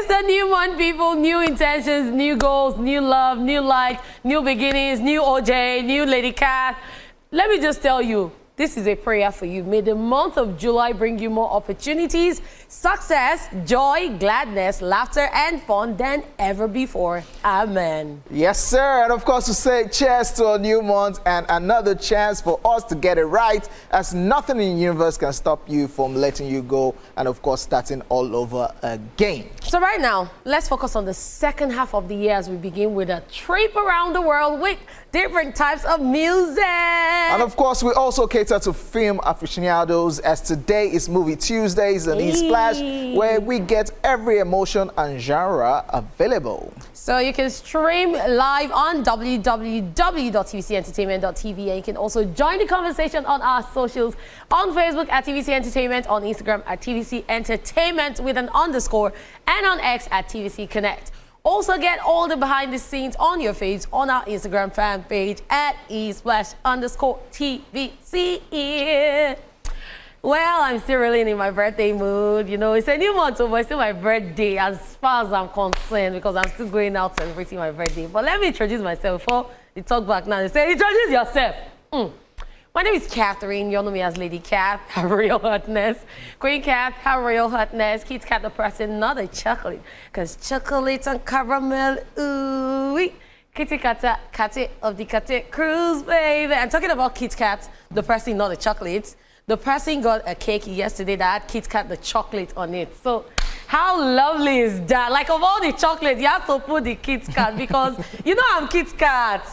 It's a new month, people. New intentions, new goals, new love, new light, new beginnings, new OJ, new Lady Cat. Let me just tell you, this is a prayer for you. May the month of July bring you more opportunities, success, joy, gladness, laughter, and fun than ever before. Amen. Yes, sir. And of course, to say cheers to a new month and another chance for us to get it right, as nothing in the universe can stop you from letting you go and, of course, starting all over again. So right now, let's focus on the second half of the year as we begin with a trip around the world with different types of music. And of course, we also cater to film aficionados, as today is Movie Tuesdays and ESplash, where we get every emotion and genre available. So you can stream live on www.tvcentertainment.tv, and you can also join the conversation on our socials, on Facebook at TVC Entertainment, on Instagram at TVC Entertainment with an _, and on X at TVC Connect. Also get all the behind the scenes on your feeds on our Instagram fan page at ESplash_TVC. Well, I'm still really in my birthday mood. You know, it's a new month, but it's still my birthday as far as I'm concerned, because I'm still going out celebrating my birthday. But let me introduce myself before you talk back now. They say, introduce yourself. My name is Catherine. You all know me as Lady Cat, her real hotness. Queen Cat, her real hotness. Kit Kat, the person, not a chocolate. Because chocolate and caramel, ooh. Kitty Kata, Kate of the Kate Cruise, baby. I'm talking about Kit Kat, the person, not the chocolate. The person got a cake yesterday that had Kit Kat, the chocolate on it. So how lovely is that? Like, of all the chocolates, you have to put the Kit Kat, because you know I'm Kit Kat.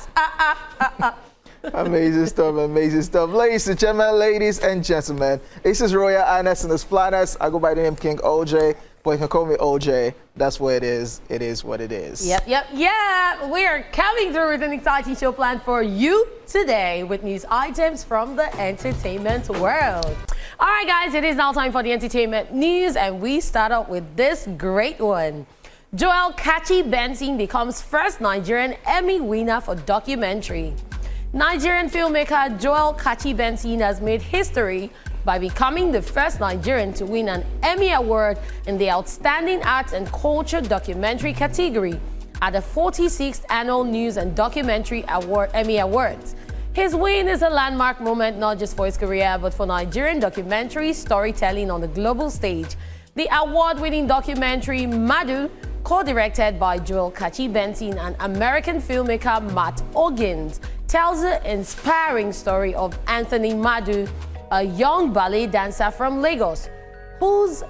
Amazing stuff, amazing stuff. Ladies and gentlemen, this is Royal Highness and his Flatness. I go by the name King OJ, but you can call me OJ. That's what it is. It is what it is. Yep. We are coming through with an exciting show planned for you today with news items from the entertainment world. All right, guys, it is now time for the entertainment news, and we start out with this great one. Joel Kachi Benson becomes first Nigerian Emmy winner for documentary. Nigerian filmmaker Joel Kachi Benson has made history by becoming the first Nigerian to win an Emmy Award in the Outstanding Arts and Culture Documentary category at the 46th Annual News and Documentary Emmy Awards. His win is a landmark moment not just for his career, but for Nigerian documentary storytelling on the global stage. The award-winning documentary Madu, co-directed by Joel Kachi Benson and American filmmaker Matt Ogins, tells the inspiring story of Anthony Madu, a young ballet dancer from Lagos, whose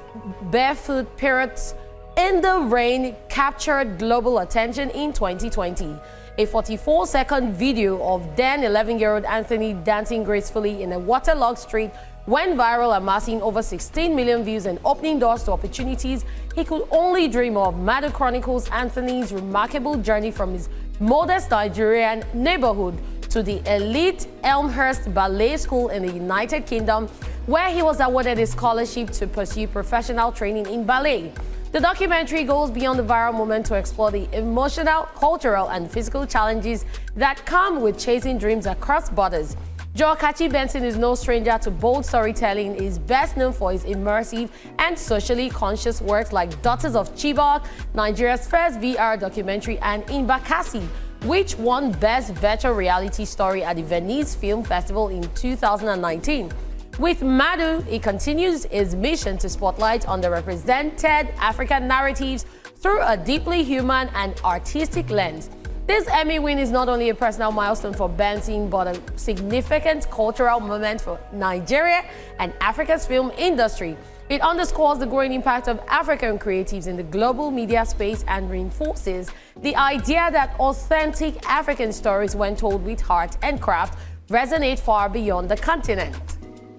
barefoot pirouettes in the rain captured global attention in 2020. A 44-second video of then 11-year-old Anthony dancing gracefully in a waterlogged street went viral, amassing over 16 million views and opening doors to opportunities he could only dream of. Madu chronicles Anthony's remarkable journey from his modest Nigerian neighborhood to the elite Elmhurst Ballet School in the United Kingdom, where he was awarded a scholarship to pursue professional training in ballet. The documentary goes beyond the viral moment to explore the emotional, cultural, and physical challenges that come with chasing dreams across borders. Joel Kachi Benson is no stranger to bold storytelling. He is best known for his immersive and socially conscious works like Daughters of Chibok, Nigeria's first VR documentary, and Imbakasi, which won Best Virtual Reality Story at the Venice Film Festival in 2019. With Madu, he continues his mission to spotlight underrepresented African narratives through a deeply human and artistic lens. This Emmy win is not only a personal milestone for Benson, but a significant cultural moment for Nigeria and Africa's film industry. It underscores the growing impact of African creatives in the global media space and reinforces the idea that authentic African stories, when told with heart and craft, resonate far beyond the continent.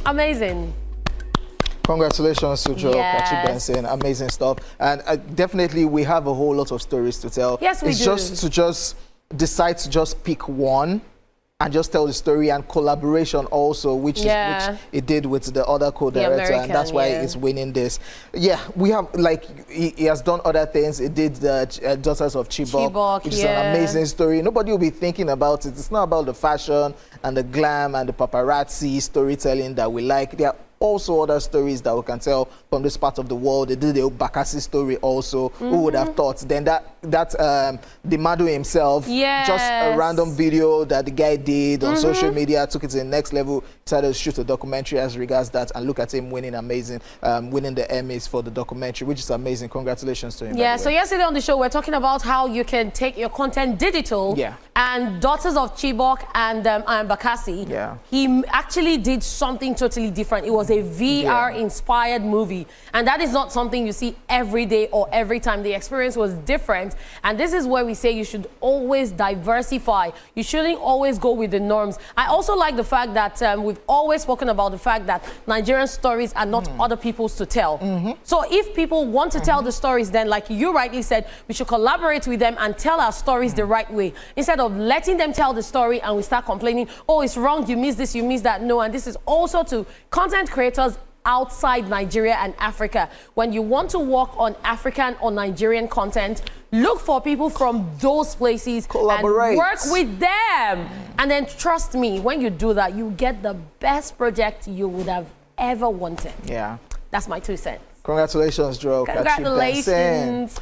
Amazing. Congratulations to Joel Kachi Benson. Amazing stuff. And definitely we have a whole lot of stories to tell. Yes, we do. It's just to decide to just pick one and just tell the story, and collaboration also, which it did with the other co-director, and that's why it's winning this. Yeah, we have, like, he has done other things. He did the Daughters of Chibok, which is an amazing story. Nobody will be thinking about it. It's not about the fashion and the glam and the paparazzi storytelling that we like. There are also other stories that we can tell from this part of the world. They did the Bakassi story also. Who would have thought? Then the Madu himself, just a random video that the guy did on social media, took it to the next level, decided to shoot a documentary as regards that, and look at him winning winning the Emmys for the documentary, which is amazing. Congratulations to him. Yeah, so yesterday on the show, we're talking about how you can take your content digital. Yeah. And Daughters of Chibok and Bakassi, he actually did something totally different. It was a VR-inspired movie. And that is not something you see every day or every time. The experience was different. And this is where we say you should always diversify. You shouldn't always go with the norms. I also like the fact that we've always spoken about the fact that Nigerian stories are not other people's to tell. So if people want to tell the stories, then like you rightly said, we should collaborate with them and tell our stories the right way. Instead of letting them tell the story and we start complaining, oh, it's wrong, you missed this, you missed that. No, and this is also to content creators outside Nigeria and Africa. When you want to work on African or Nigerian content, look for people from those places, collaborate, and work with them. And then trust me, when you do that, you get the best project you would have ever wanted. Yeah. That's my 2 cents. Congratulations, Joe. Congratulations.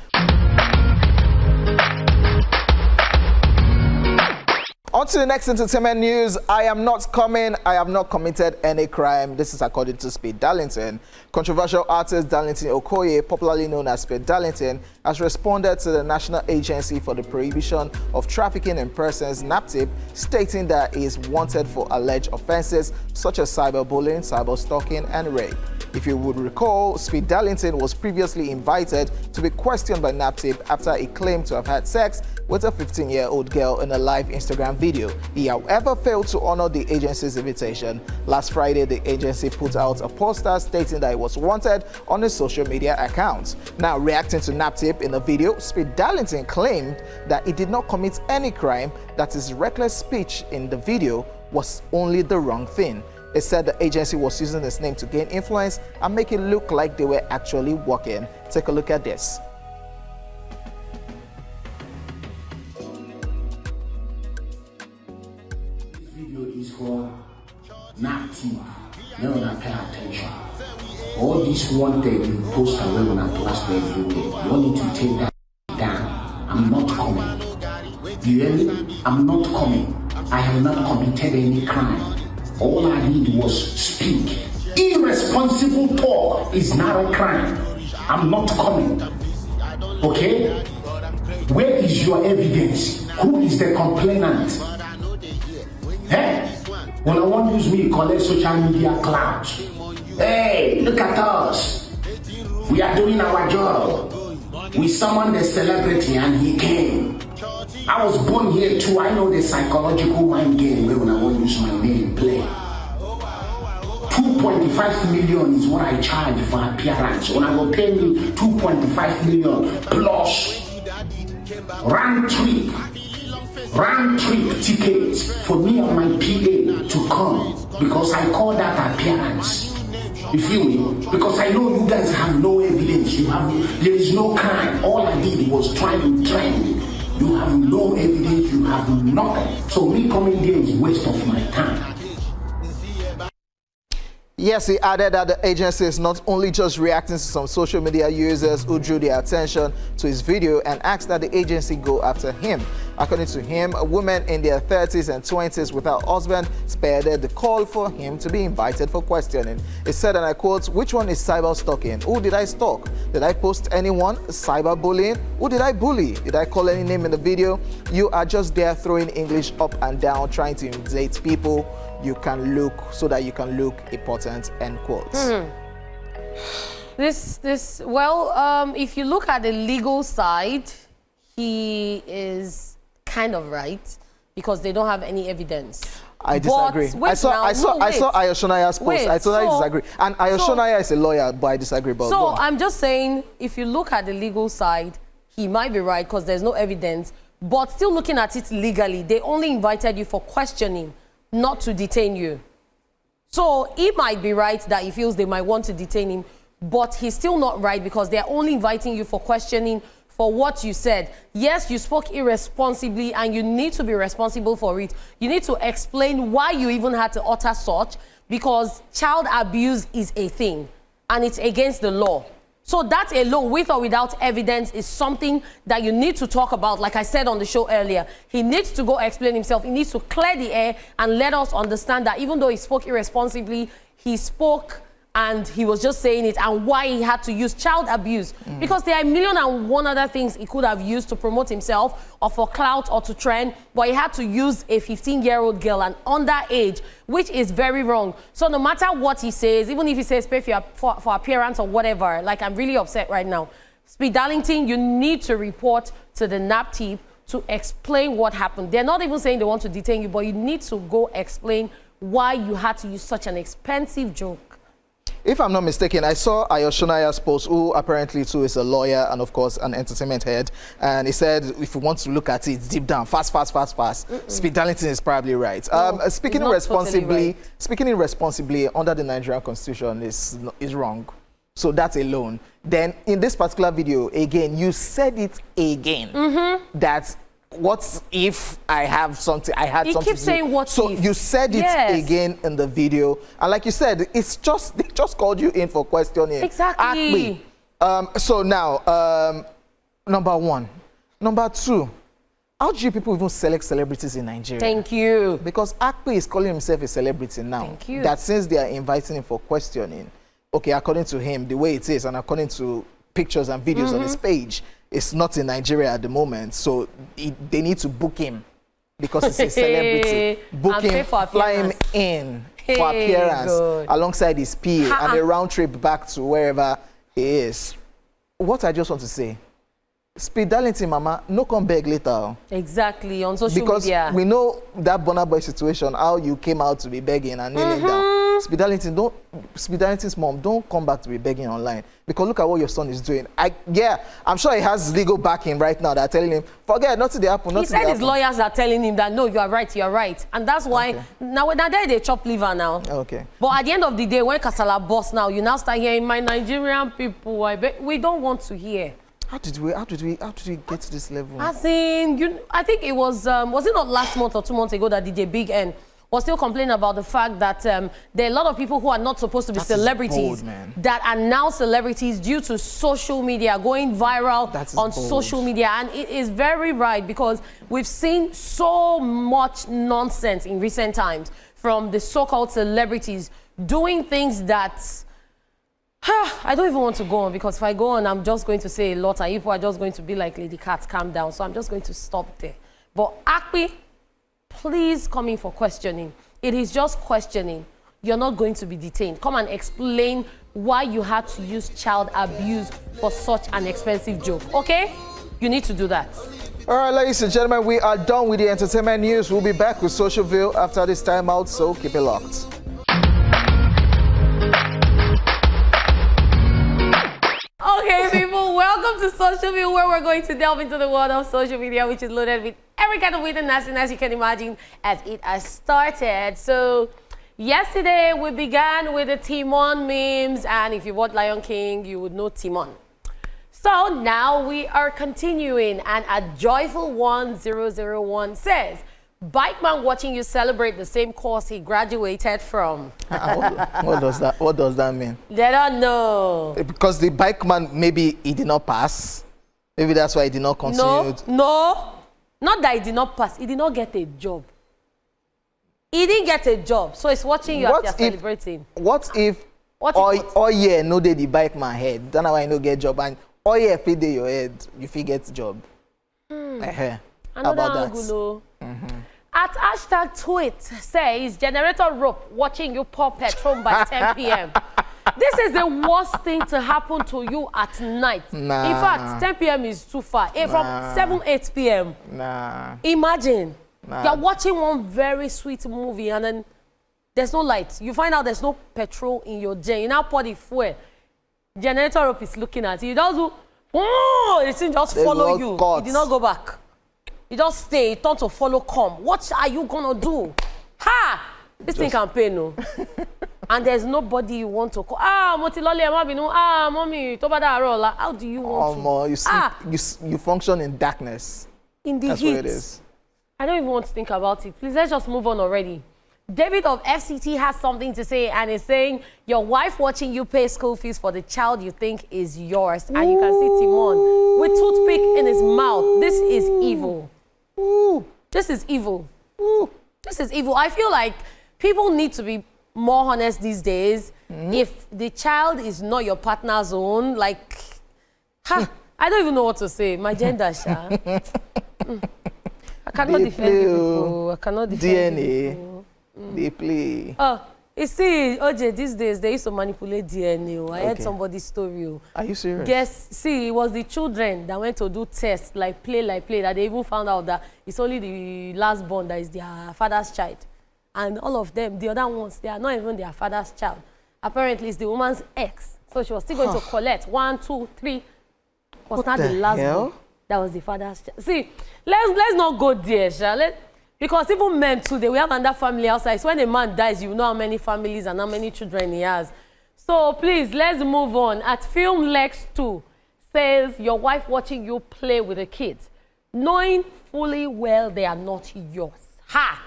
On to the next entertainment news. I am not coming. I have not committed any crime. This is according to Speed Darlington. Controversial artist Darlington Okoye, popularly known as Speed Darlington, has responded to the National Agency for the Prohibition of Trafficking in Persons, NAPTIP, stating that he is wanted for alleged offenses such as cyberbullying, cyberstalking, and rape. If you would recall, Speed Darlington was previously invited to be questioned by NAPTIP after he claimed to have had sex with a 15-year-old girl in a live Instagram video. He, however, failed to honor the agency's invitation. Last Friday, the agency put out a poster stating that he was wanted on his social media accounts. Now, reacting to NAPTIP in the video, Speed Darlington claimed that he did not commit any crime, that his reckless speech in the video was only the wrong thing. It said the agency was using his name to gain influence and make it look like they were actually working. Take a look at this. This video is for NAPTIP. Now I pay attention. All this wanted you post away when I blast everywhere. You all need to take that down. I'm not coming. You hear me? I'm not coming. I have not committed any crime. All I did was speak. Irresponsible talk is not a crime. I'm not coming. Okay? Where is your evidence? Who is the complainant? Hey? When I want to use me, collect social media clouds. Hey, look at us. We are doing our job. We summoned a celebrity and he came. I was born here too. I know the psychological mind game where when I want to use my name play. 2.5 million is what I charge for appearance. When I will pay me 2.5 million plus round trip tickets for me and my PA to come, because I call that appearance. You feel me? Because I know you guys have no evidence. There is no crime. All I did was try to trend. You have no evidence, you have nothing. So me coming there is a waste of my time. Yes, he added that the agency is not only just reacting to some social media users who drew their attention to his video and asked that the agency go after him. According to him, a woman in their 30s and 20s without husband spearheaded the call for him to be invited for questioning. He said, and I quote, "Which one is cyber stalking? Who did I stalk? Did I post anyone? Cyberbullying? Who did I bully? Did I call any name in the video? You are just there throwing English up and down, trying to intimidate people. You can look so that you can look important," end quote. If you look at the legal side, he is kind of right because they don't have any evidence. I disagree. I saw Ayoshonaya's post. I totally disagree. And Ayoshonaya is a lawyer, but I disagree. But so I'm just saying, if you look at the legal side, he might be right because there's no evidence. But still looking at it legally, they only invited you for questioning, not to detain you. So he might be right that he feels they might want to detain him, but he's still not right because they're only inviting you for questioning for what you said. Yes, you spoke irresponsibly and you need to be responsible for it. You need to explain why you even had to utter such, because child abuse is a thing and it's against the law. So that alone, with or without evidence, is something that you need to talk about. Like I said on the show earlier, he needs to go explain himself. He needs to clear the air and let us understand that even though he spoke irresponsibly, he spoke and he was just saying it, and why he had to use child abuse. Because there are 1,000,001 other things he could have used to promote himself or for clout or to trend, but he had to use a 15-year-old girl, an underage, which is very wrong. So no matter what he says, even if he says pay for appearance or whatever, like I'm really upset right now. Speed Darlington, you need to report to the NAPTIP to explain what happened. They're not even saying they want to detain you, but you need to go explain why you had to use such an expensive joke. If I'm not mistaken, I saw Ayoshonaya's post, who apparently too is a lawyer and of course an entertainment head, and he said if you want to look at it deep down, fast. Speed Darlington is probably right. Speaking irresponsibly, under the Nigerian Constitution is wrong. So that's alone. Then in this particular video, again, you said it again that what if I have something, I had something. He keeps saying what if. So you said it again in the video. And like you said, it's just, they just called you in for questioning. Exactly. So now, number one. Number two, how do you people even select celebrities in Nigeria? Thank you. Because Akpe is calling himself a celebrity now. Thank you. That since they are inviting him for questioning, okay, according to him, the way it is, and according to pictures and videos on his page, it's not in Nigeria at the moment, so they need to book him because he's a celebrity. Book him, fly him in for appearance alongside his PA and a round trip back to wherever he is. What I just want to say, Speed Darlington, mama, no come beg later. Exactly, on social media. Because we know that Burna Boy situation, how you came out to be begging and kneeling down. Speed Darlington's mom, don't come back to be begging online. Because look at what your son is doing. I'm sure he has legal backing right now that are telling him, forget, nothing happened. He said his lawyers are telling him that, no, you are right. And that's why, now they chop liver now. Okay. But at the end of the day, when Kasala boss now, you now start hearing, my Nigerian people, we don't want to hear. How did we get to this level? As in, I think it was it not last month or 2 months ago that DJ Big N was still complaining about the fact that there are a lot of people who are not supposed to be celebrities that are now celebrities due to social media, going viral on social media. And it is very right, because we've seen so much nonsense in recent times from the so-called celebrities doing things that I don't even want to go on, because if I go on, I'm just going to say a lot, and people are just going to be like, Lady Cat, calm down. So I'm just going to stop there. But Akpe, please come in for questioning. It is just questioning. You're not going to be detained. Come and explain why you had to use child abuse for such an expensive joke, okay? You need to do that. All right, ladies and gentlemen, we are done with the entertainment news. We'll be back with Social View after this time out, so keep it locked. Okay, people, welcome to Social View, where we're going to delve into the world of social media, which is loaded with every kind of witty nastiness you can imagine as it has started. So, yesterday we began with the Timon memes, and if you watch Lion King, you would know Timon. So now we are continuing, and a joyful 1001 says, Bike man watching you celebrate the same course he graduated from. What does that mean? They don't know. Because the bike man, maybe he did not pass. Maybe that's why he did not continue. No. Not that he did not pass. He did not get a job. He didn't get a job. So he's watching you as you're celebrating. What if all year no day the bike man head? Then why no get job, and all year feed your head, you fit get job. How about that? At #tweet says, generator rope watching you pour petrol by 10 p.m. This is the worst thing to happen to you at night. Nah. In fact, 10 p.m. is too far. From 7, 8 p.m. Nah. Imagine, you're watching one very sweet movie and then there's no light. You find out there's no petrol in your gen. You now pour the fuel. Generator rope is looking at you. You just do, it just follow you. You did not go back. You just stay, turn to follow come. What are you gonna do? This thing can pay, no. And there's nobody you want to call. Mommy, how do you want to? You function in darkness. In the heat. That's what it is. I don't even want to think about it. Please, let's just move on already. David of FCT has something to say, and is saying, your wife watching you pay school fees for the child you think is yours. And you can see Timon with toothpick in his mouth. This is evil. This is evil. This is evil. I feel like people need to be more honest these days. If the child is not your partner's own, like, I don't even know what to say. My gender, Sha. I cannot defend people. I cannot defend people. They play. You see, OJ, these days, they used to manipulate DNA. I heard somebody's story. Are you serious? Yes. See, it was the children that went to do tests, like play, that they even found out that it's only the last born that is their father's child. And all of them, the other ones, they are not even their father's child. Apparently, it's the woman's ex. So she was still going to collect 1, 2, 3. Was not the last born. That was the father's child. See, let's not go there, Sha. Because even men too, we have another family outside. So when a man dies, you know how many families and how many children he has. So please, let's move on. At Film Lex 2 says, your wife watching you play with the kids, knowing fully well they are not yours. Ha!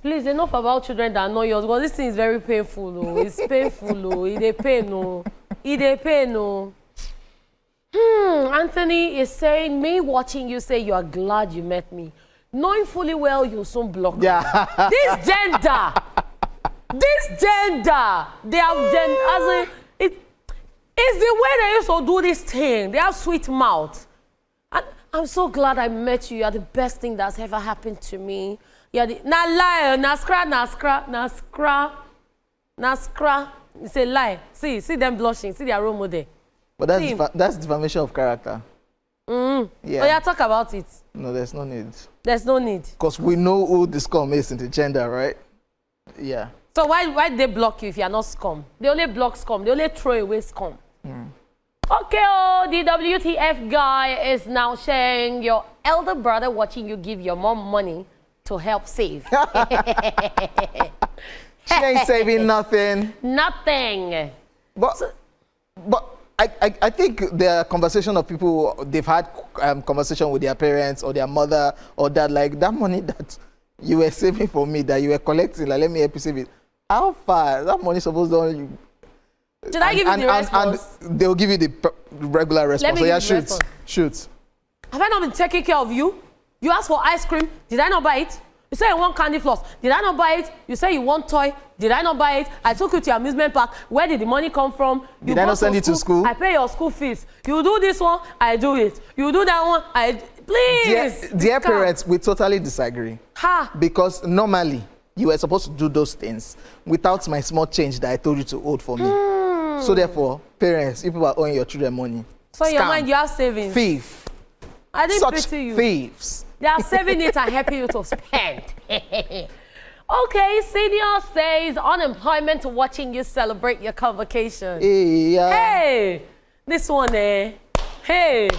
Please, enough about children that are not yours, because this thing is very painful. Oh. It's painful. Oh. It dey pain. Oh. It dey pain. Oh. Anthony is saying, me watching you say you are glad you met me, knowing fully well you'll soon block me. This gender, they have it's the way they used to do this thing. They have sweet mouth. And I'm so glad I met you. You're the best thing that's ever happened to me. You're the na lie, na scra. It's a lie. See them blushing. See their role model. But that's defamation of character. Yeah. Oh yeah, talk about it. No, there's no need. There's no need. Because we know who the scum is in the gender, right? Yeah. So why they block you if you're not scum? They only block scum. They only throw away scum. Okay, the WTF guy is now sharing your elder brother watching you give your mom money to help save. She ain't saving nothing. Nothing. But I think the conversation of people, they've had conversation with their parents or their mother or dad, like that money that you were saving for me, that you were collecting, like let me help you save it. How far? That money supposed to... Did I give you the response? And they'll give you the regular response. So yeah, shoot. Have I not been taking care of you? You asked for ice cream. Did I not buy it? You say you want candy floss. Did I not buy it? You say you want toy. Did I not buy it? I took you to your amusement park. Where did the money come from? Did I not send you to school? I pay your school fees. You do this one, I do it. You do that one, please. Dear parents, we totally disagree. Because normally, you were supposed to do those things without my small change that I told you to hold for me. So therefore, parents, if you are owing your children money, so in your mind, you have savings. Thief. I didn't pity you. Thieves. They are saving it and helping you to spend. Okay, Senior says unemployment watching you celebrate your convocation. Hey, this one Hey,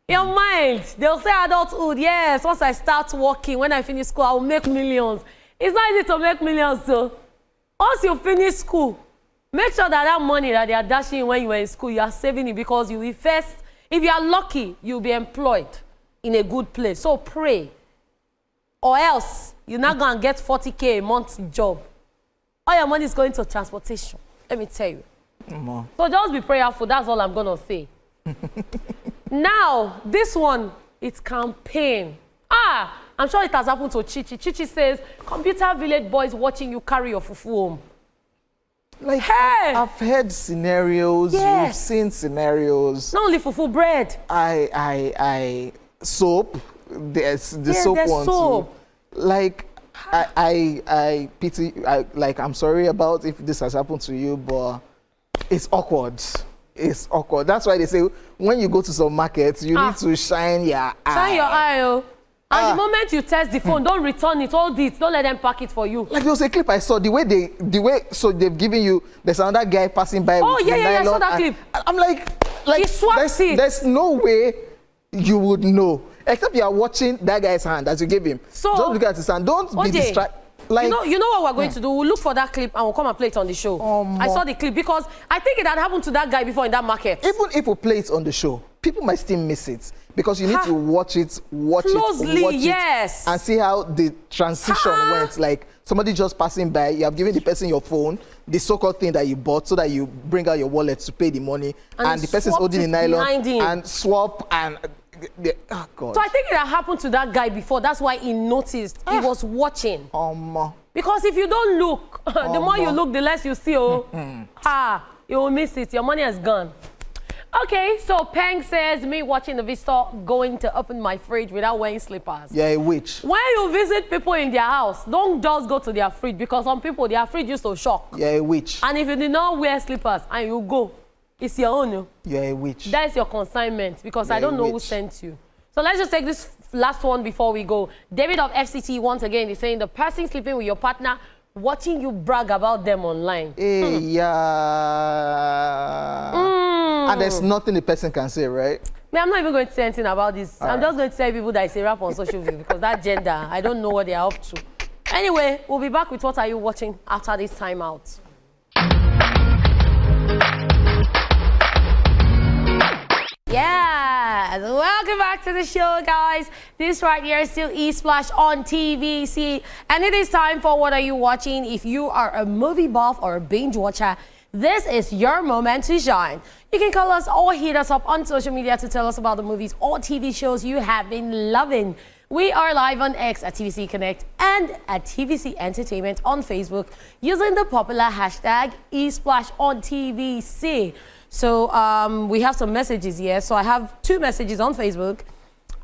your mind. They'll say adulthood. Yes, once I start working, when I finish school, I will make millions. It's not easy to make millions, though. Once you finish school, make sure that money that they are dashing when you were in school, you are saving it, because you will first, if you are lucky, you'll be employed in a good place. So pray. Or else, you're not going to get 40K a month job. All your money is going to transportation. Let me tell you. So just be prayerful. That's all I'm going to say. Now, this one, it's campaign. I'm sure it has happened to Chichi. Chichi says, Computer Village boys watching you carry your fufu home. Like, hey! I've heard scenarios, we've seen scenarios. Not only fufu, bread. Soap. There's the soap one too. Like, I pity, I'm sorry about if this has happened to you, but it's awkward. It's awkward. That's why they say when you go to some markets, you need to shine your eye. Shine your eye, oh. And the moment you test the phone, don't return it, hold it, don't let them pack it for you. Like there was a clip I saw, so they've given you, there's another guy passing by with the nylon, I saw that clip. I'm like there's no way you would know, except you are watching that guy's hand as you give him. So don't look at his hand, don't be distracted. Like, you know what we're going to do? We'll look for that clip and we'll come and play it on the show. I saw the clip because I think it had happened to that guy before in that market. Even if we play it on the show, people might still miss it because you need to watch it closely, and see how the transition went. Like somebody just passing by, you have given the person your phone, the so-called thing that you bought, so that you bring out your wallet to pay the money, and the person's holding a nylon and swap and oh God. So I think it had happened to that guy before. That's why he noticed. He was watching. Because if you don't look, the more you look, the less you see. You will miss it. Your money has gone. Okay, so Peng says, me watching the visitor going to open my fridge without wearing slippers. Yeah, a witch. When you visit people in their house, don't just go to their fridge, because some people, their fridge used to shock. Yeah, a witch. And if you did not wear slippers and you go, it's your own. You're a witch. That is your consignment, because I don't know who sent you. So let's just take this last one before we go. David of FCT once again is saying, the person sleeping with your partner, watching you brag about them online. Hey, And there's nothing the person can say, right? I'm not even going to say anything about this. I'm just going to tell people that it's a rap on social media, because that gender, I don't know what they are up to. Anyway, we'll be back with what are you watching after this time out. Yes, welcome back to the show, guys. This right here is still ESplash on TVC, and it is time for what are you watching. If you are a movie buff or a binge watcher, this is your moment to shine. You can call us or hit us up on social media to tell us about the movies or TV shows you have been loving. We are live on X at TVC Connect and at TVC Entertainment on Facebook using the popular hashtag ESplash on TVC. So we have some messages here. So I have 2 messages on Facebook,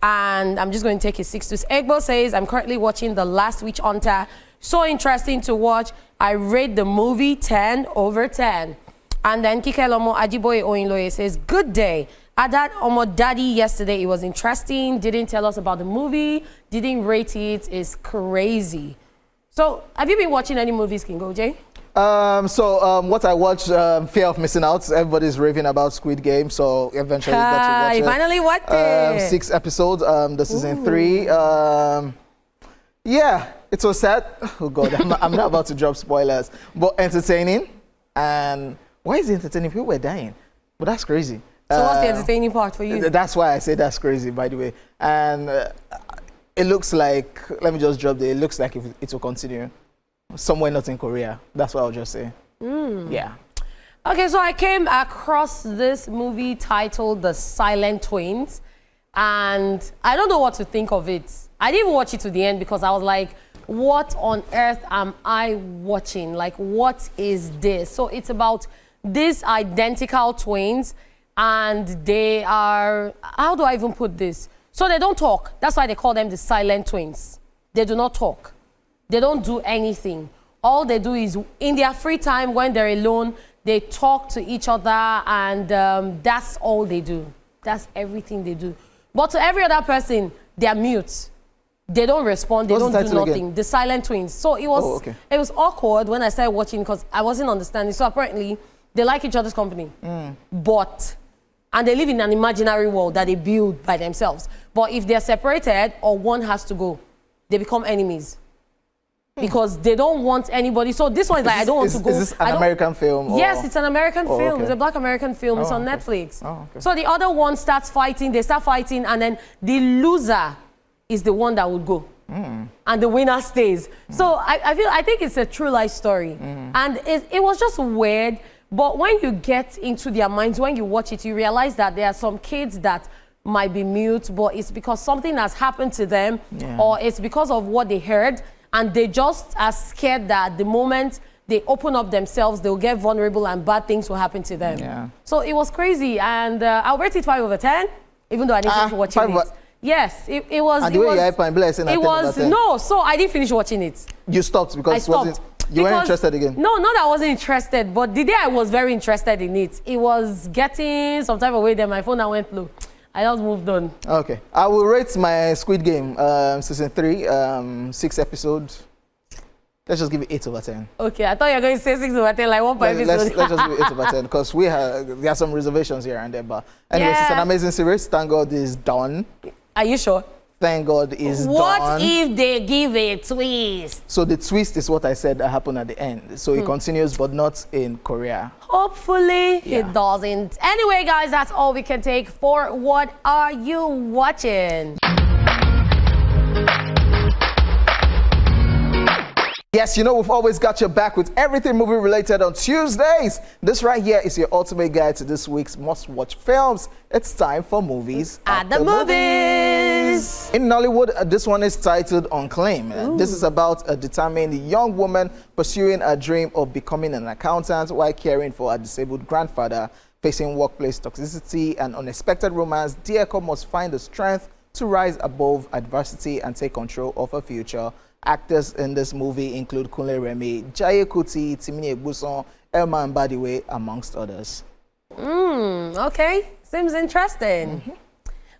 and I'm just going to take it. 6 Egbo says, I'm currently watching The Last Witch Hunter. So interesting to watch. I rate the movie 10 over 10. And then Kikelomo Ajiboye Oinloye says, good day. Adad Omo Daddy yesterday, it was interesting. Didn't tell us about the movie. Didn't rate it. It's crazy. So have you been watching any movies, King OJ? What I watched, Fear of Missing Out. Everybody's raving about Squid Game, so eventually got to watch it. Finally watched it. 6 episodes, the season 3. Yeah, it was sad. Oh God, I'm not about to drop spoilers, but entertaining. And why is it entertaining? People were dying, but that's crazy. So what's the entertaining part for you? That's why I say that's crazy, by the way. And it looks like, let me just drop it looks like it will continue. Somewhere not in Korea. That's what I'll just say. Yeah. Okay, so I came across this movie titled The Silent Twins, and I don't know what to think of it. I didn't even watch it to the end because I was like, what on earth am I watching? Like, what is this? So it's about these identical twins, and they are, how do I even put this? So they don't talk. That's why they call them the silent twins. They do not talk. They don't do anything. All they do is, in their free time, when they're alone, they talk to each other, and that's all they do. That's everything they do. But to every other person, they're mute. They don't respond. They don't do nothing. Again? The Silent Twins. So it was, it was awkward when I started watching because I wasn't understanding. So apparently, they like each other's company. And they live in an imaginary world that they build by themselves. But if they're separated or one has to go, they become enemies. Because they don't want anybody. So this one is like, I don't want to go. Is this an American film? Or? Yes, it's an American film. It's a black American film. It's on Netflix. So the other one starts fighting. They start fighting, and then the loser is the one that would go. And the winner stays. So I think it's a true life story. And it was just weird. But when you get into their minds, when you watch it, you realize that there are some kids that might be mute, but it's because something has happened to them, or it's because of what they heard. And they just are scared that the moment they open up themselves, they'll get vulnerable and bad things will happen to them. So it was crazy. And I'll rate it 5 over 10, even though I didn't finish watching it. Yes, it was. And the way you hype and blessing, it was, no, so I didn't finish watching it. You stopped because you weren't interested again? No, not that I wasn't interested, but the day I was very interested in it, it was getting some type of way that my phone went low. I just moved on. Okay. I will rate my Squid Game season 3, 6 episodes. Let's just give it 8 over 10. Okay, I thought you were going to say 6 over 10, like one per episode. Let's just give it 8 over 10, because there are some reservations here and there. But anyways, it's an amazing series. Thank God it's done. Are you sure? Thank God it's done. What if they give a twist? So the twist is what I said that happened at the end. So it continues, but not in Korea. Hopefully it doesn't. Anyway, guys, that's all we can take for What Are You Watching? Yes, you know we've always got your back with everything movie related on Tuesdays. This right here is your ultimate guide to this week's must-watch films. It's time for Movies at the Movies. In Nollywood, this one is titled Unclaimed. This is about a determined young woman pursuing a dream of becoming an accountant while caring for a disabled grandfather. Facing workplace toxicity and unexpected romance, Dieko must find the strength to rise above adversity and take control of her future. Actors in this movie include Kunle Remi, Jaye Kuti, Timini Egbuson, Elma Mbadiwe, amongst others. Okay, seems interesting.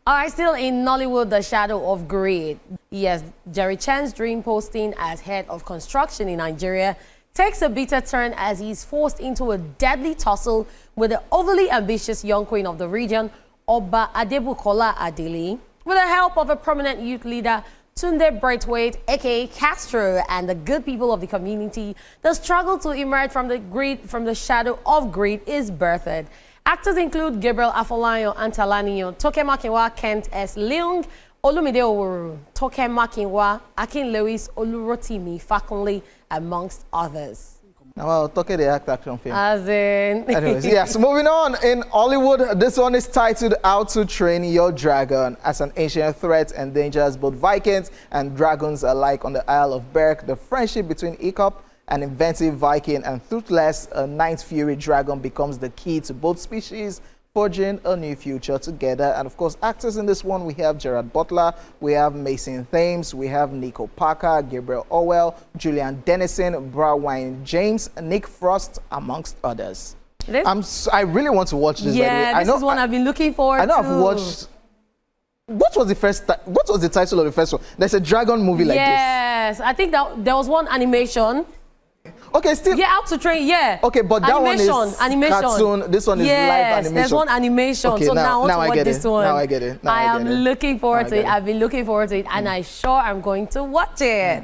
All right, still in Nollywood, The Shadow of Greed. Yes, Jerry Chan's dream posting as head of construction in Nigeria takes a bitter turn as he's forced into a deadly tussle with the overly ambitious young queen of the region, Oba Adebukola Adeli, with the help of a prominent youth leader, Tunde Braithwaite, aka Castro, and the good people of the community. The struggle to emerge from the shadow of greed is birthed. Actors include Gabriel Afolayan Antalanio, Toke Makinwa, Kent S. Leung, Olumide Oworu, Toke Makinwa, Akin Lewis, Olurotimi Fakunle, amongst others. Now, I'll talk the action film. As in. Anyways, yes, moving on. In Hollywood, this one is titled How to Train Your Dragon. As an ancient threat endangers both Vikings and dragons alike on the Isle of Berk, the friendship between Aesop, an inventive Viking, and Toothless, a Ninth Fury dragon, becomes the key to both species forging a new future together. And of course, actors in this one, we have Gerard Butler, we have Mason Thames, we have Nico Parker, Gabriel Orwell, Julian Dennison, Browine James, Nick Frost, amongst others. I really want to watch this. Yeah, this is one I've been looking forward to. I know I've watched. What was the title of the first one? There's a dragon movie like this. Yes, I think that there was one animation. Okay, still. Yeah, How to Train, yeah. Okay, but that one is cartoon. This one is live animation. There's one animation. Okay, so now I want to watch this one. Now I get it. I am looking forward to it. I've been looking forward to it, and I'm sure I'm going to watch it.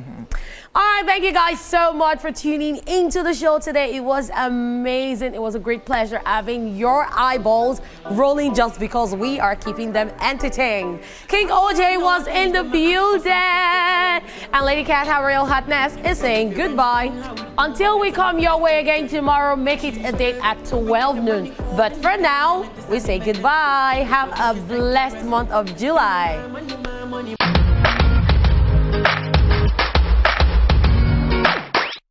All right, thank you guys so much for tuning into the show today. It was amazing. It was a great pleasure having your eyeballs rolling just because we are keeping them entertained. King OJ was in the building. And Lady Cat, her real hotness, is saying goodbye. Until we come your way again tomorrow, make it a date at 12 noon. But for now, we say goodbye. Have a blessed month of July.